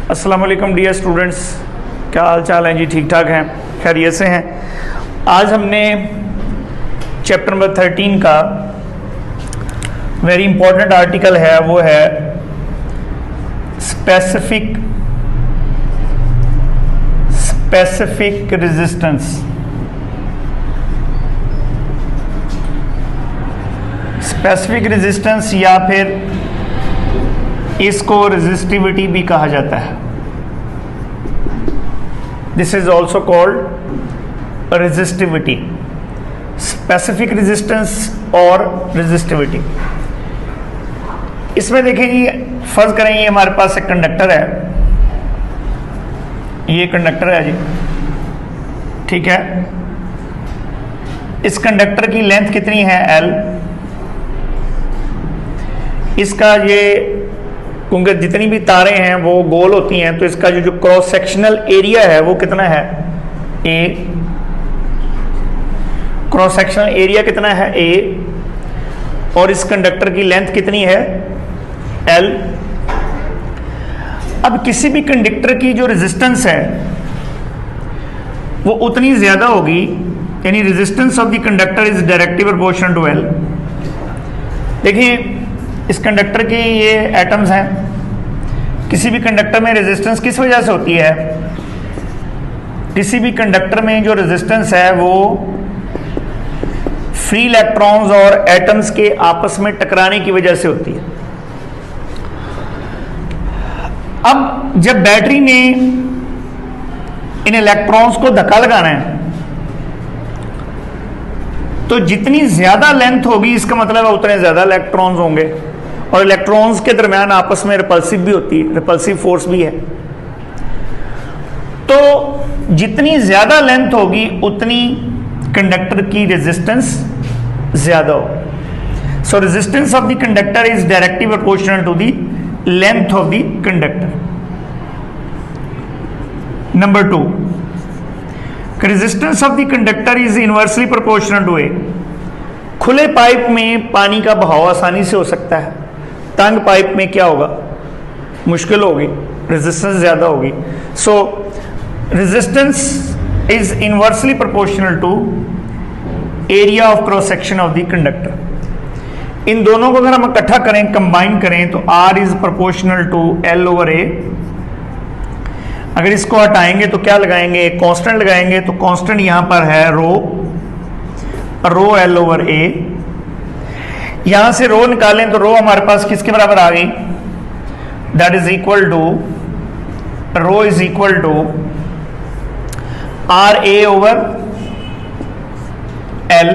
अस्सलाम वालेकुम dear students, क्या हाल चाल हैं जी? ठीक ठाक हैं, खैरियत से हैं। आज हमने चैप्टर नंबर 13 का वेरी इंपॉर्टेंट आर्टिकल है, वो है स्पेसिफिक रेजिस्टेंस। स्पेसिफिक रेजिस्टेंस या फिर इसको रेजिस्टिविटी भी कहा जाता है। This is also called resistivity, specific resistance और रेजिस्टिविटी। इसमें देखें जी, फर्ज करें ये हमारे पास एक कंडक्टर है, ये कंडक्टर है जी, ठीक है। इस कंडक्टर की लेंथ कितनी है? L। इसका ये, क्योंकि जितनी भी तारें हैं वो गोल होती हैं, तो इसका जो क्रॉस सेक्शनल एरिया है वो कितना है? A। क्रॉस सेक्शनल एरिया कितना है? A। और इस कंडक्टर की लेंथ कितनी है? L। अब किसी भी कंडक्टर की जो रेजिस्टेंस है वो उतनी ज्यादा होगी, यानी resistance of the conductor is directly proportional to L। देखिए, इस कंडक्टर के ये एटम्स हैं, किसी भी कंडक्टर में रेजिस्टेंस किस वजह से होती है? किसी भी कंडक्टर में जो रेजिस्टेंस है वो फ्री इलेक्ट्रॉन्स और एटम्स के आपस में टकराने की वजह से होती है। अब जब बैटरी ने इन इलेक्ट्रॉन्स को धक्का लगाना है, तो जितनी ज्यादा लेंथ होगी इसका मतलब है उतने ज्यादा इलेक्ट्रॉन्स होंगे, और इलेक्ट्रॉन्स के दरमियान आपस में रिपल्सिव भी होती है, रिपल्सिव फोर्स भी है। तो जितनी ज्यादा लेंथ होगी उतनी कंडक्टर की रेजिस्टेंस ज्यादा होगी। So resistance of the conductor is directly proportional to the length of the conductor. Number 2, resistance of the conductor is inversely proportional to A. खुले पाइप में पानी का बहाव आसानी से हो सकता है, तंग पाइप में क्या होगा? मुश्किल होगी, रेजिस्टेंस ज्यादा होगी। So resistance is inversely proportional to area of cross section of the conductor. इन दोनों को अगर हम इकट्ठा करें, कंबाइन करें, तो R is proportional to L over A। अगर इसको हटाएंगे तो क्या लगाएंगे? एक कांस्टेंट लगाएंगे, तो कांस्टेंट यहां पर है रो L ओवर A। यहां से रो निकालें तो रो हमारे पास किसके बराबर आ गई? That is equal to, rho is equal to RA over L।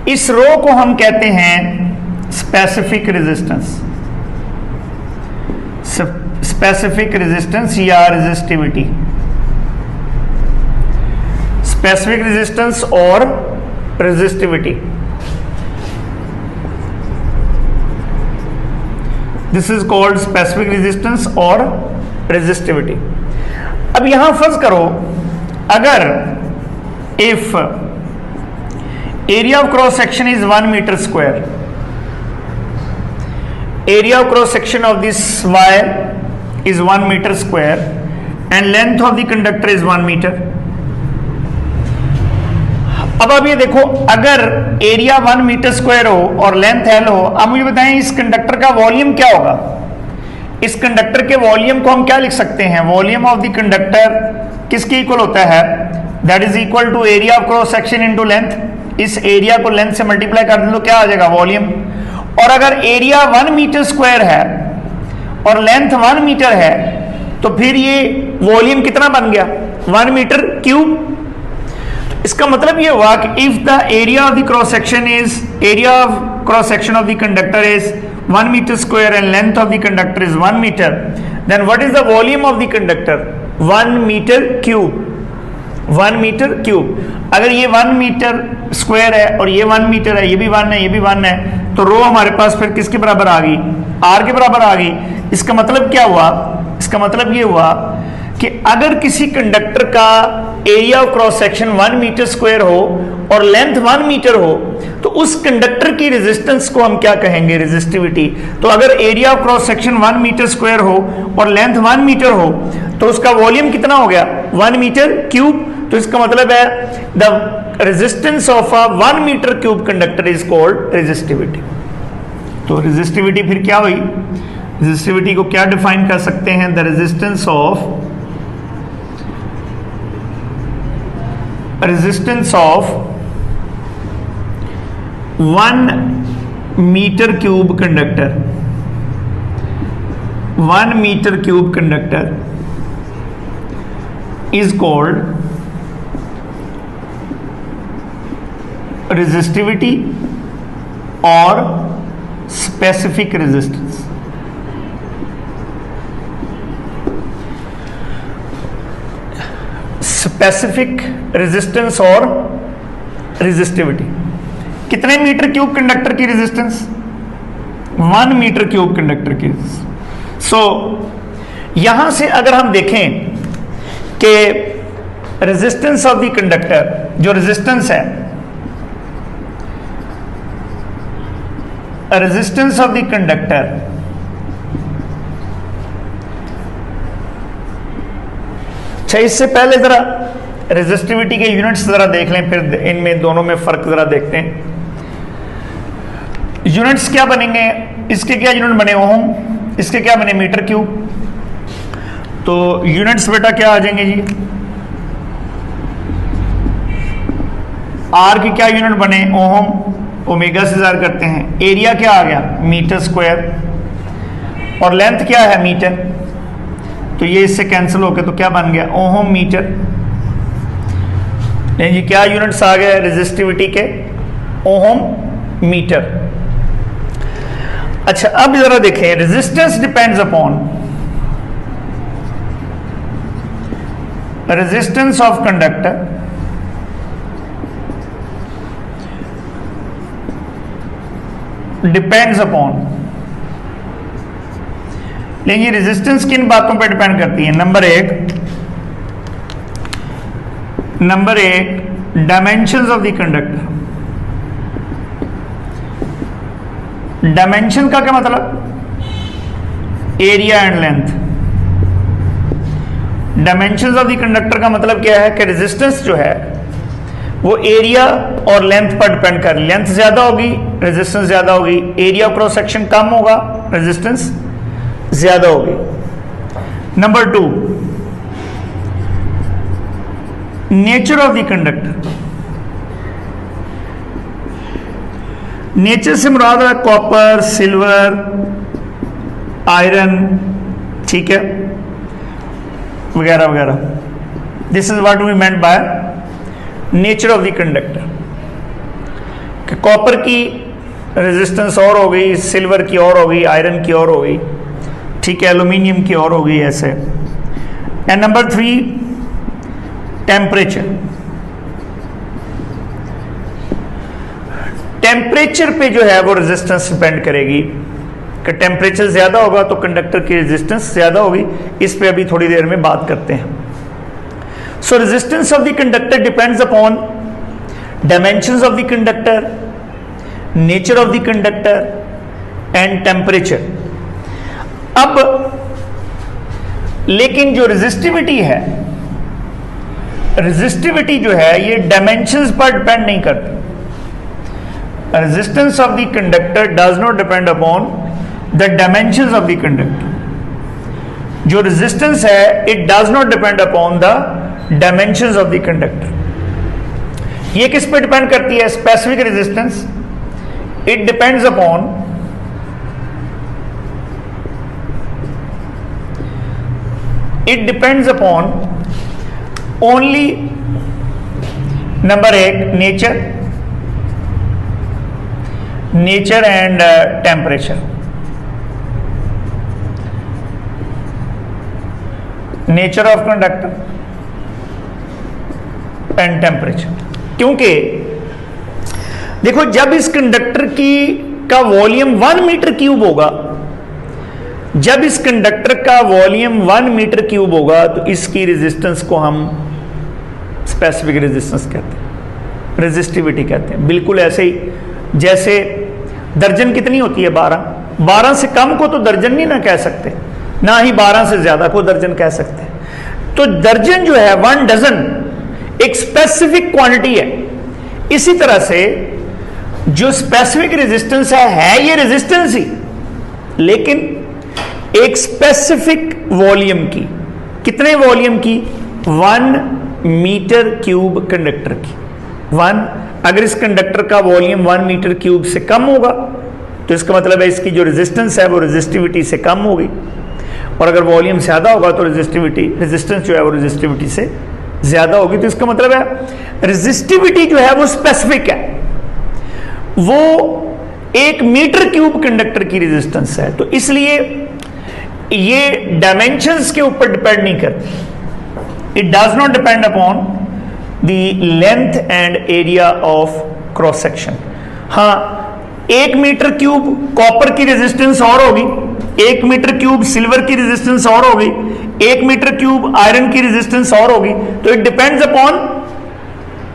इस रो को हम कहते हैं स्पेसिफिक रेजिस्टेंस, स्पेसिफिक रेजिस्टेंस या रेजिस्टिविटी। स्पेसिफिक रेजिस्टेंस और resistivity, this is called specific resistance और रेजिस्टिविटी। अब यहां फर्ज करो, अगर if area of cross section is 1 metre square, area of cross section of this wire is 1 metre square and length of the conductor is 1 metre. अब आप ये देखो, अगर एरिया 1 मीटर स्क्वायर हो और लेंथ L हो, अब मुझे बताएं इस कंडक्टर का वॉल्यूम क्या होगा? इस कंडक्टर के वॉल्यूम को हम क्या लिख सकते हैं? वॉल्यूम ऑफ द कंडक्टर किसके इक्वल होता है? That is equal to area of cross section into length. इस एरिया को लेंथ से मल्टीप्लाई कर दें तो क्या आ जाएगा? वॉल्यूम। और अगर एरिया 1 मीटर स्क्वायर है और लेंथ 1 मीटर है, तो फिर ये वॉल्यूम कितना बन गया? 1 मीटर क्यूब। इसका मतलब ये हुआ कि if the area of the cross section is, area of cross section of the conductor is 1 metre square and length of the conductor is 1 metre, then what is the volume of the conductor? 1 metre cube. 1 metre cube. अगर ये 1 metre square है और ये 1 metre है, ये भी 1 है, ये भी 1 है, तो रो हमारे पास फिर किसके बराबर आ गई? R के बराबर आ गई। इसका मतलब क्या हुआ? इसका मतलब ये हुआ कि अगर किसी कंडक्टर का area of cross section 1 metre square हो और लेंथ 1 मीटर हो तो उस कंडक्टर की रेजिस्टेंस को हम क्या कहेंगे, रेजिस्टिविटी। तो अगर area of cross section 1 metre square हो और लेंथ 1 मीटर हो तो उसका वॉल्यूम कितना हो गया, 1 मीटर क्यूब। तो इसका मतलब है the resistance of a 1 metre cube conductor is called resistivity. तो रेजिस्टिविटी फिर क्या हुई, रेजिस्टिविटी को क्या डिफाइन कर सकते हैं, the resistance of 1 metre cube conductor, 1 metre cube conductor is called resistivity or specific resistance। Specific resistance और रेजिस्टिविटी। कितने मीटर क्यूब कंडक्टर की रेजिस्टेंस, 1 मीटर क्यूब कंडक्टर की। सो यहां से अगर हम देखें कि रेजिस्टेंस ऑफ द कंडक्टर, जो रेजिस्टेंस है, रेजिस्टेंस ऑफ द कंडक्टर अच्छा, इससे पहले जरा रेजिस्टिविटी के यूनिट्स जरा देख लें, फिर इनमें दोनों में फर्क जरा देखते हैं। यूनिट्स क्या बनेंगे, इसके क्या यूनिट बने, ओम, इसके क्या बने, मीटर क्यूब। तो यूनिट्स बेटा क्या आ जाएंगे जी, आर की क्या यूनिट बने, ओम, ओमेगा से जार करते हैं। एरिया क्या आ गया, मीटर स्क्वायर, और लेंथ क्या है, मीटर। तो ये इससे कैंसिल हो गया, तो क्या बन गया, ओम मीटर। नहीं जी, क्या यूनिट्स आ गए रेजिस्टिविटी के, ओम मीटर। अच्छा, अब जरा देखें, resistance depends upon resistance of conductor depends upon. लेकिन रेजिस्टेंस किन बातों पर डिपेंड करती है, नंबर एक dimensions of the conductor. Dimension का क्या मतलब, area and length. Dimensions of the conductor का मतलब क्या है कि रेजिस्टेंस जो है वो एरिया और लेंथ पर डिपेंड कर, लेंथ ज्यादा होगी रेजिस्टेंस ज्यादा होगी, एरिया क्रॉस सेक्शन कम होगा रेजिस्टेंस ज्यादा होगी। Number 2, nature of the conductor. Nature से मुराद है कॉपर, सिल्वर, आयरन, ठीक है, वगैरह वगैरह। This is what we meant by nature of the conductor. Copper की रेजिस्टेंस और हो गई, सिल्वर की और हो गई, आयरन की और हो गई, ठीक है, एल्यूमिनियम की और हो गई, ऐसे। And number 3, temperature. टेम्परेचर पे जो है वो रेजिस्टेंस डिपेंड करेगी कि टेम्परेचर ज्यादा होगा तो कंडक्टर की रेजिस्टेंस ज्यादा होगी। इस पे अभी थोड़ी देर में बात करते हैं। सो resistance of the conductor depends upon dimensions of the conductor, nature of the conductor and temperature. अब लेकिन जो रेजिस्टिविटी है, रेजिस्टिविटी जो है ये डायमेंशंस पर डिपेंड नहीं करती। Resistance of the conductor does not depend upon the dimensions of the conductor. जो रेजिस्टेंस है it does not depend upon the dimensions of the conductor. ये किस पे डिपेंड करती है, specific resistance. It depends upon only number 1 nature and temperature. Nature of conductor and temperature. क्योंकि देखो जब इस कंडक्टर का वॉल्यूम 1 मीटर क्यूब होगा, जब इस कंडक्टर का वॉल्यूम 1 मीटर क्यूब होगा तो इसकी रेजिस्टेंस को हम स्पेसिफिक रेजिस्टेंस कहते हैं, रेजिस्टिविटी कहते हैं। बिल्कुल ऐसे ही जैसे दर्जन कितनी होती है, 12। 12 से कम को तो दर्जन नहीं ना कह सकते, ना ही 12 से ज्यादा को दर्जन कह सकते हैं। तो दर्जन जो है 1 डजन एक स्पेसिफिक क्वांटिटी है। इसी तरह से जो स्पेसिफिक रेजिस्टेंस है ये रेजिस्टेंस ही, लेकिन एक स्पेसिफिक वॉल्यूम की, कितने वॉल्यूम की, 1 मीटर क्यूब कंडक्टर की। 1, अगर इस कंडक्टर का वॉल्यूम 1 मीटर क्यूब से कम होगा तो इसका मतलब है इसकी जो रेजिस्टेंस है वो रेजिस्टिविटी से कम होगी, और अगर वॉल्यूम ज्यादा होगा तो रेजिस्टेंस जो है वो रेजिस्टिविटी से ज्यादा होगी। तो इसका मतलब है रेजिस्टिविटी जो है वो स्पेसिफिक है, वो 1 मीटर क्यूब कंडक्टर की रेजिस्टेंस है। तो इसलिए ये डायमेंशंस के ऊपर डिपेंड नहीं करती। It does not depend upon the length and area of cross section. हाँ, 1 मीटर क्यूब कॉपर की रेजिस्टेंस और होगी, 1 मीटर क्यूब सिल्वर की रेजिस्टेंस और होगी, 1 मीटर क्यूब आयरन की रेजिस्टेंस और होगी। तो it depends upon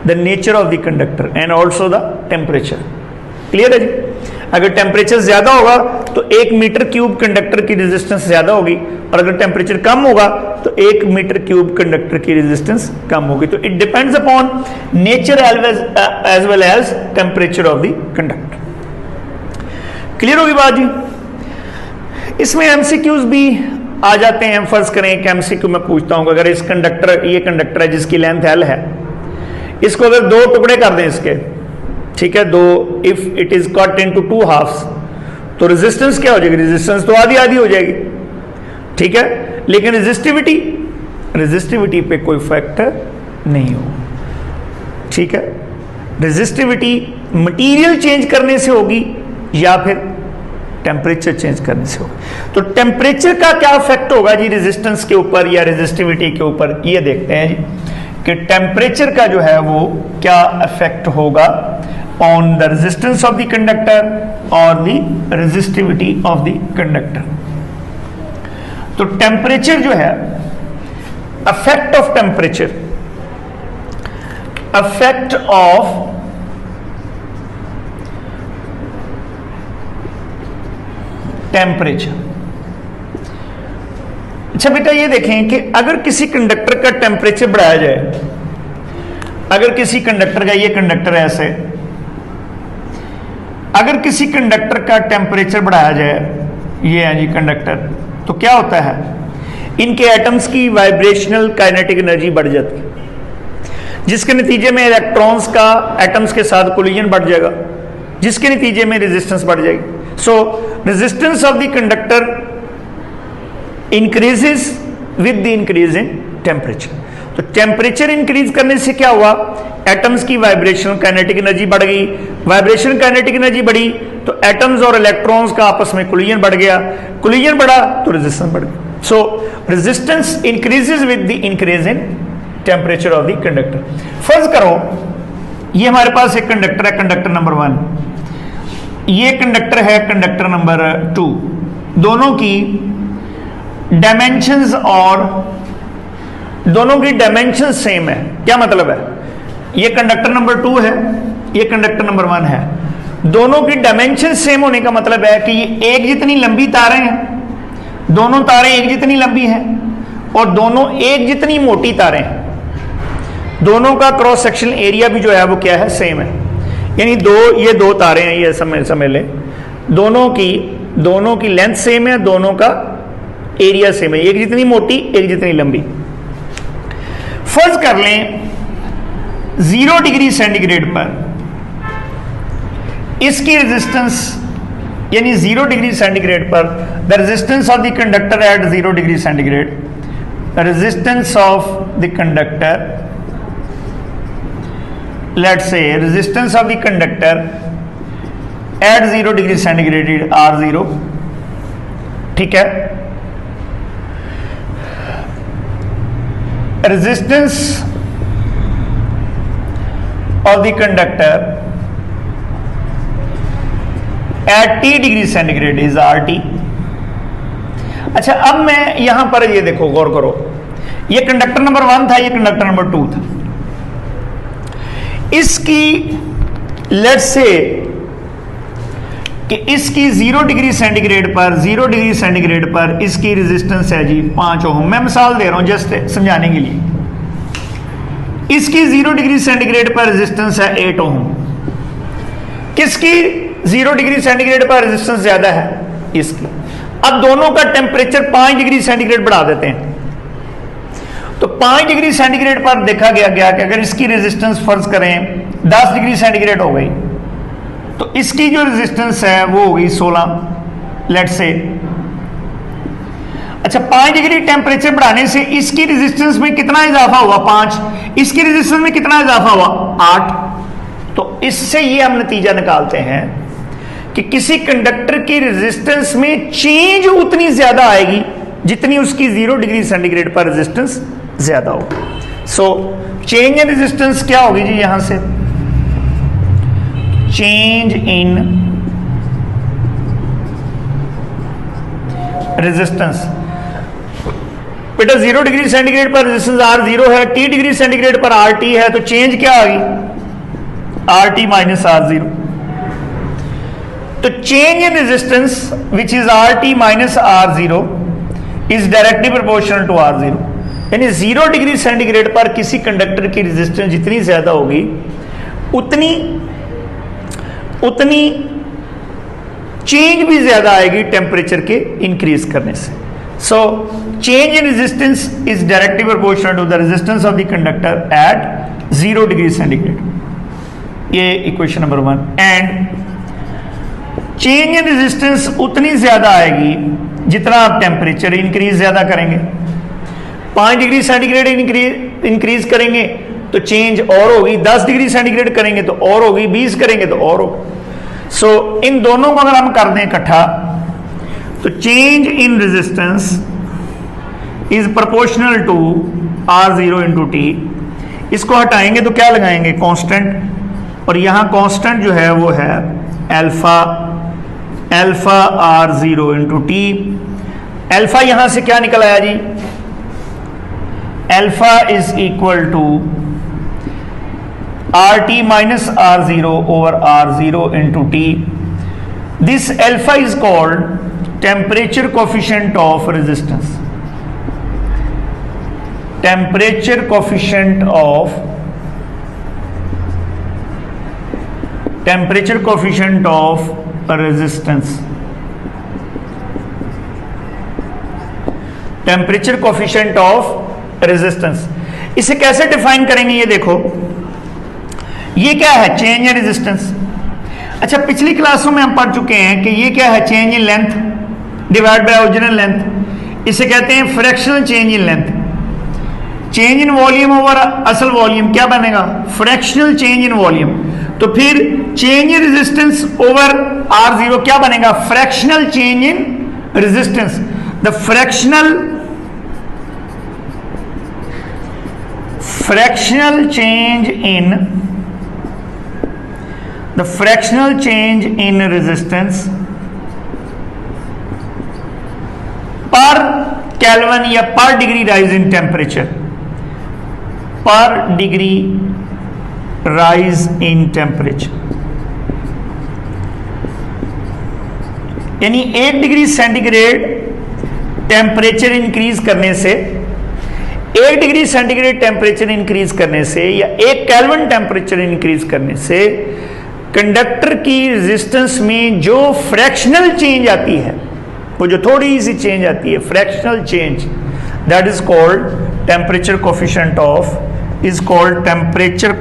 the nature of the conductor and also the temperature. Clear है जी? अगर टेम्परेचर ज्यादा होगा तो 1 मीटर क्यूब कंडक्टर की रेजिस्टेंस ज्यादा होगी, और अगर टेम्परेचर कम होगा तो 1 मीटर क्यूब कंडक्टर की रेजिस्टेंस कम होगी। तो it depends upon nature as well as temperature of the conductor. Clear होगी बात जी? इसमें एमसीक्यूज भी आ जाते हैं। फर्ज करें कि एमसीक्यू में पूछता हूं, अगर इस कंडक्टर, ये कंडक्टर है जिसकी लेंथ एल है, इसको अगर 2 टुकड़े कर दें इसके, ठीक है, 2, if it is cut into 2 halves, तो रेजिस्टेंस क्या हो जाएगी? रेजिस्टेंस तो आधी आधी हो जाएगी, ठीक है, लेकिन रेजिस्टिविटी पे कोई फैक्टर नहीं हो, ठीक है। रेजिस्टिविटी मटेरियल चेंज करने से होगी या फिर टेम्परेचर चेंज करने से होगा। तो टेम्परेचर का क्या इफेक्ट होगा जी रेजिस्टेंस के ऊपर या रेजिस्टिविटी के ऊपर, ये देखते हैं जी कि टेम्परेचर का जो है वो क्या इफेक्ट होगा on the resistance of the conductor और the resistivity of the conductor. तो टेम्परेचर जो है, effect of temperature, effect of temperature. अच्छा बेटा ये देखें कि अगर किसी कंडक्टर का टेम्परेचर बढ़ाया जाए, अगर किसी कंडक्टर का, ये कंडक्टर है ऐसे, अगर किसी कंडक्टर का टेम्परेचर बढ़ाया जाए, ये है जी कंडक्टर, तो क्या होता है, इनके एटम्स की वाइब्रेशनल काइनेटिक एनर्जी बढ़ जाती है, जिसके नतीजे में इलेक्ट्रॉन्स का एटम्स के साथ कोलिजन बढ़ जाएगा, जिसके नतीजे में रेजिस्टेंस बढ़ जाएगी। सो resistance of the conductor increases with the increase in temperature. तो टेम्परेचर इंक्रीज करने से क्या हुआ, एटम्स की वाइब्रेशनल काइनेटिक एनर्जी बढ़ गई, वाइब्रेशनल काइनेटिक एनर्जी बढ़ी तो एटम्स और इलेक्ट्रॉन्स का आपस में कोलिजन बढ़ गया, कोलिजन बढ़ा तो रेजिस्टेंस बढ़ गया। सो resistance increases with the increase in temperature of the conductor. फर्ज करो ये हमारे पास एक कंडक्टर है, कंडक्टर नंबर 1, ये कंडक्टर है कंडक्टर नंबर 2, दोनों की डायमेंशंस और दोनों की डायमेंशन सेम है। क्या मतलब है, ये कंडक्टर नंबर 2 है, ये कंडक्टर नंबर 1 है, दोनों की डायमेंशन सेम होने का मतलब है कि ये एक जितनी लंबी तारें हैं, दोनों तारें एक जितनी लंबी हैं, और दोनों एक जितनी मोटी तारें हैं, दोनों का क्रॉस सेक्शन एरिया भी जो है वो क्या है, सेम है। यानी ये दो तारें हैं, ये समझ ले, दोनों की लेंथ सेम है, दोनों का एरिया सेम है, एक जितनी मोटी एक जितनी लंबी। फर्ज कर लें 0 डिग्री सेंटीग्रेड पर इसकी रेजिस्टेंस, यानी 0 डिग्री सेंटीग्रेड पर the resistance of the conductor at 0 degree centigrade, resistance of the conductor, let's say resistance of the conductor at 0 degree centigrade R0, ठीक है, resistance of the conductor at T degree centigrade is RT, अच्छा, अब मैं यहां पर ये देखो, गौर करो, ये कंडक्टर नंबर 1 था, ये कंडक्टर नंबर 2 था। इसकी लेट्स से कि इसकी 0 डिग्री सेंटीग्रेड पर, 0 डिग्री सेंटीग्रेड पर इसकी रेजिस्टेंस है जी 5 ओम। मैं मिसाल दे रहा हूं जस्ट समझाने के लिए। इसकी 0 डिग्री सेंटीग्रेड पर रेजिस्टेंस है 8 ओम। किसकी 0 डिग्री सेंटीग्रेड पर रेजिस्टेंस ज्यादा है? इसकी। अब दोनों का टेम्परेचर 5 डिग्री सेंटीग्रेड बढ़ा देते हैं। तो 5 डिग्री सेंटीग्रेड पर देखा गया कि अगर इसकी रेजिस्टेंस फर्ज करें 10 डिग्री सेंटीग्रेड हो गई, तो इसकी जो रेजिस्टेंस है वो हो गई 16 लेट्स से। अच्छा, 5 डिग्री टेम्परेचर बढ़ाने से इसकी रेजिस्टेंस में कितना इजाफा हुआ? 5। इसकी रेजिस्टेंस में कितना इजाफा हुआ? 8। तो इससे ये हम नतीजा निकालते हैं कि किसी कंडक्टर की रेजिस्टेंस में चेंज उतनी ज्यादा आएगी जितनी उसकी 0 डिग्री सेंटीग्रेड पर रेजिस्टेंस ज्यादा होगी। सो चेंज इन रेजिस्टेंस क्या होगी जी? यहां से चेंज इन रेजिस्टेंस, बेटा 0 डिग्री सेंटीग्रेड पर रेजिस्टेंस R0 है, T डिग्री सेंटीग्रेड पर RT है, तो चेंज क्या आ गई? RT minus R0। तो change in resistance which is RT minus R0 is directly proportional to R0। यानी 0 डिग्री सेंटीग्रेड पर किसी कंडक्टर की रेजिस्टेंस जितनी ज्यादा होगी उतनी चेंज भी ज्यादा आएगी टेम्परेचर के इंक्रीज करने से। So change in resistance is directly proportional to the resistance of the conductor at 0 degree centigrade. ये equation number 1। And change in resistance उतनी ज्यादा आएगी जितना आप टेम्परेचर इंक्रीज ज्यादा करेंगे। 5 डिग्री सेंटीग्रेड इंक्रीज करेंगे तो चेंज और होगी, 10 डिग्री सेंटीग्रेड करेंगे तो और होगी, 20 करेंगे तो और होगी। सो इन दोनों को अगर हम कर दें इकट्ठा, तो change in resistance is proportional to R0 into T। इसको हटाएंगे तो क्या लगाएंगे? कांस्टेंट। और यहां कांस्टेंट जो है वो है alpha R0 into T। Alpha यहां से क्या निकल आया जी? Alpha is equal to RT minus R0 over R0 into T. This alpha is called temperature coefficient of resistance. Temperature coefficient of resistance. Temperature coefficient of resistance. इसे कैसे define करेंगे? ये देखो, ये क्या है? Change in resistance. अच्छा, पिछली क्लासों में हम पढ़ चुके हैं कि ये क्या है? Change in length divide by original length. इसे कहते हैं fractional change in length. Change in volume over असल वॉल्यूम क्या बनेगा? Fractional change in volume. तो फिर change in resistance over R0 क्या बनेगा? Fractional change in resistance. The fractional change in resistance पर केल्विन या पर डिग्री राइज इन टेम्परेचर, पर डिग्री राइज इन टेम्परेचर। यानी 1 डिग्री सेंटीग्रेड टेम्परेचर इंक्रीज करने से, 1 डिग्री सेंटीग्रेड टेम्परेचर इंक्रीज करने से या 1 केल्विन टेम्परेचर इंक्रीज करने से कंडक्टर की रेजिस्टेंस में जो फ्रैक्शनल चेंज आती है, वो जो थोड़ी सी चेंज आती है, fractional change, that is called temperature coefficient of, is called temperature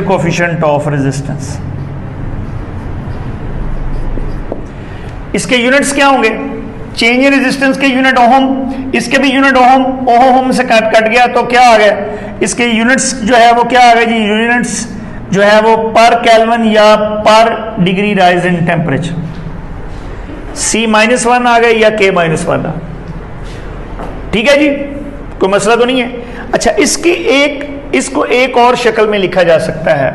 coefficient of resistance. इसके यूनिट्स क्या होंगे? चेंज इन रेजिस्टेंस के यूनिट ओहम, इसके भी यूनिट ओहम, ओहम से कट गया तो क्या आ गया? इसके यूनिट्स जो है वो क्या आ गए जी? यूनिट्स जो है वो पर केल्विन या पर degree rise in temperature. C-1 आ गए या K-1 आ। ठीक है जी, कोई मसला तो नहीं है। अच्छा, इसको एक और शक्ल में लिखा जा सकता है।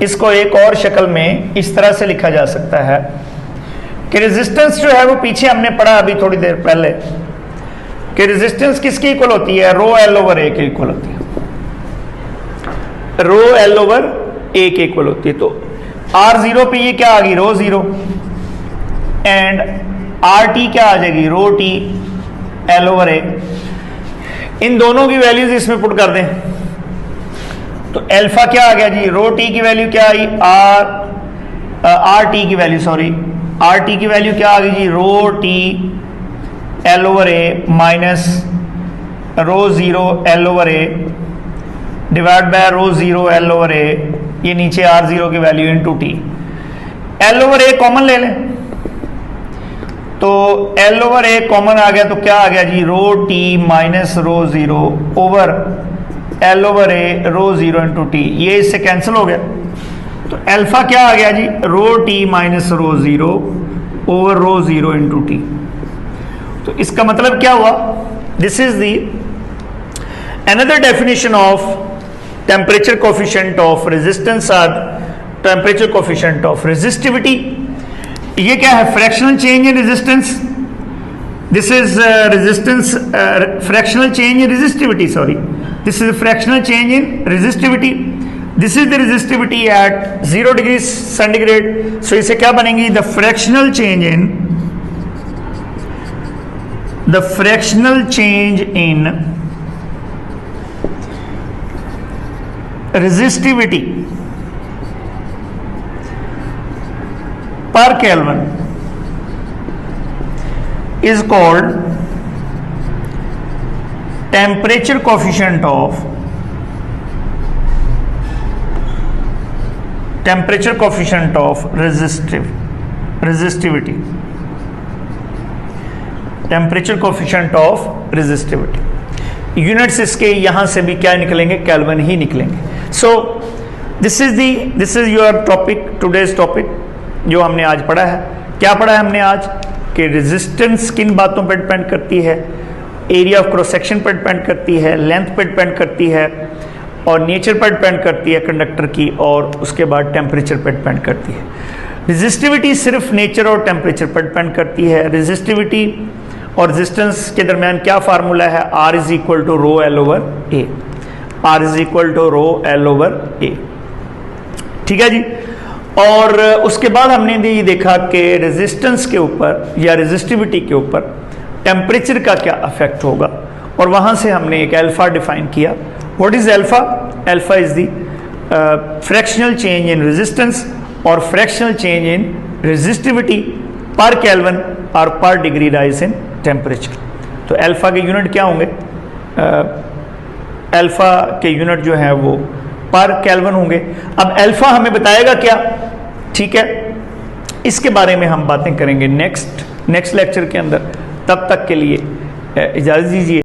इसको एक और शक्ल में इस तरह से लिखा जा सकता है कि रेजिस्टेंस जो है वो पीछे हमने पढ़ा अभी थोड़ी देर पहले कि रेजिस्टेंस किसकी इक्वल होती है, रो एल ओवर ए के इक्वल होती है, रो एल ओवर ए के इक्वल होती है। तो आर जीरो पे ये क्या आ गई, रो जीरो, एंड आर टी क्या आ जाएगी, रो टी एल ओवर ए। इन दोनों की वैल्यूज इसमें पुट कर दें तो अल्फा क्या आ गया जी, रो टी की वैल्यू क्या आई, आर टी की वैल्यू, सॉरी आर टी की वैल्यू क्या आ गई जी, rho T L over A minus rho zero L over A divide by rho zero L over A, ये नीचे आर जीरो की value into T. L over A common ले लें तो एल ओवर ए कॉमन आ गया तो क्या आ गया जी, rho T minus rho zero over L over ए रो जीरो इंटू टी, ये इससे कैंसिल हो गया। तो अल्फा क्या आ गया जी, rho T minus rho zero over rho zero into T. तो इसका मतलब क्या हुआ, this is the another definition of temperature coefficient of resistance or temperature coefficient of resistivity। ये क्या है, fractional change in resistance, this is resistance fractional change in resistivity, sorry this is a fractional change in resistivity, this is the resistivity at 0 degrees centigrade। so इसे क्या बनेंगी, the fractional change in resistivity per Kelvin is called temperature coefficient of resistivity, temperature coefficient of resistivity। Units इसके यहां से भी क्या निकलेंगे, kelvin ही निकलेंगे। So this is your topic, today's topic जो हमने आज पढ़ा है। क्या पढ़ा है हमने आज कि रेजिस्टेंस किन बातों पर डिपेंड करती है, एरिया ऑफ क्रॉस सेक्शन पर डिपेंड करती है, लेंथ पर डिपेंड करती है, और नेचर पर डिपेंड करती है कंडक्टर की, और उसके बाद टेम्परेचर पर डिपेंड करती है। रेजिस्टिविटी सिर्फ नेचर और टेम्परेचर पर डिपेंड करती है। रेजिस्टिविटी और रेजिस्टेंस के दरमियान क्या फार्मूला है, R is equal to rho L over A, R is equal to rho L over A, ठीक है जी। और उसके बाद हमने ये देखा कि रेजिस्टेंस के ऊपर या रेजिस्टिविटी के ऊपर टेम्परेचर का क्या इफेक्ट होगा, और वहां से हमने एक अल्फा डिफाइन किया। What is alpha, alpha is the fractional change in resistance और fractional change in resistivity per kelvin और per degree rise in temperature. तो अल्फा के यूनिट क्या होंगे, अल्फा के यूनिट जो है वो पर केल्विन होंगे। अब अल्फा हमें बताएगा क्या, ठीक है, इसके बारे में हम बातें करेंगे नेक्स्ट लेक्चर के अंदर। तब तक के लिए इजाज़त दीजिए।